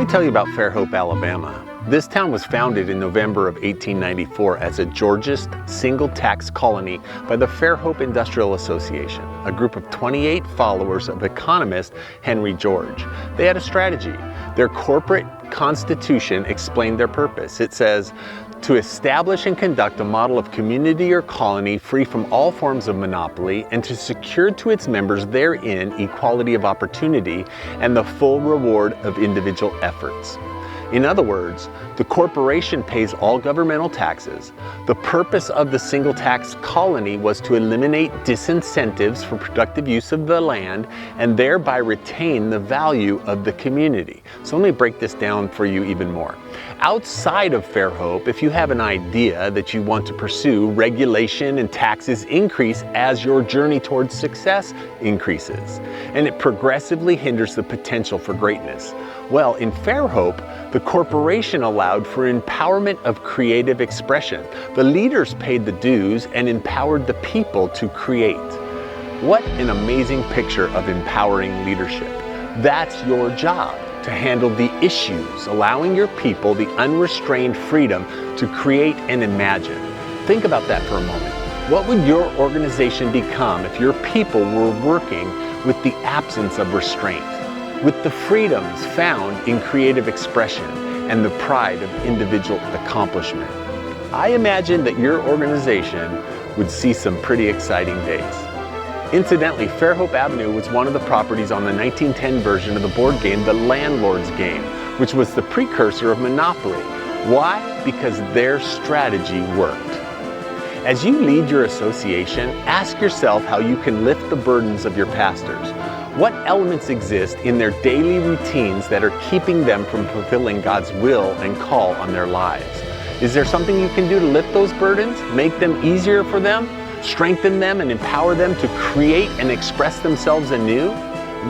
tell you about Fairhope, Alabama. This town was founded in November of 1894 as a Georgist single tax colony by the Fairhope Industrial Association, a group of 28 followers of economist Henry George. They had a strategy. Their corporate constitution explained their purpose. It says, to establish and conduct a model of community or colony free from all forms of monopoly, and to secure to its members therein equality of opportunity and the full reward of individual efforts. In other words, the corporation pays all governmental taxes. The purpose of the single tax colony was to eliminate disincentives for productive use of the land and thereby retain the value of the community. So let me break this down for you even more. Outside of Fairhope, if you have an idea that you want to pursue, regulation and taxes increase as your journey towards success increases, and it progressively hinders the potential for greatness. Well, in Fairhope, the corporation allowed for empowerment of creative expression. The leaders paid the dues and empowered the people to create. What an amazing picture of empowering leadership. That's your job, to handle the issues, allowing your people the unrestrained freedom to create and imagine. Think about that for a moment. What would your organization become if your people were working with the absence of restraint, with the freedoms found in creative expression and the pride of individual accomplishment? I imagine that your organization would see some pretty exciting days. Incidentally, Fairhope Avenue was one of the properties on the 1910 version of the board game, The Landlord's Game, which was the precursor of Monopoly. Why? Because their strategy worked. As you lead your association, ask yourself how you can lift the burdens of your pastors. What elements exist in their daily routines that are keeping them from fulfilling God's will and call on their lives? Is there something you can do to lift those burdens, make them easier for them, strengthen them and empower them to create and express themselves anew?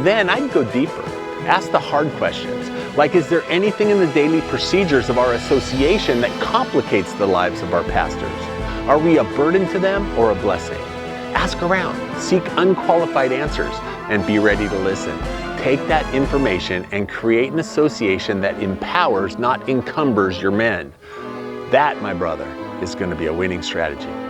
Then I'd go deeper. Ask the hard questions, like, is there anything in the daily procedures of our association that complicates the lives of our pastors? Are we a burden to them or a blessing? Ask around, seek unqualified answers, and be ready to listen. Take that information and create an association that empowers, not encumbers your men. That, my brother, is going to be a winning strategy.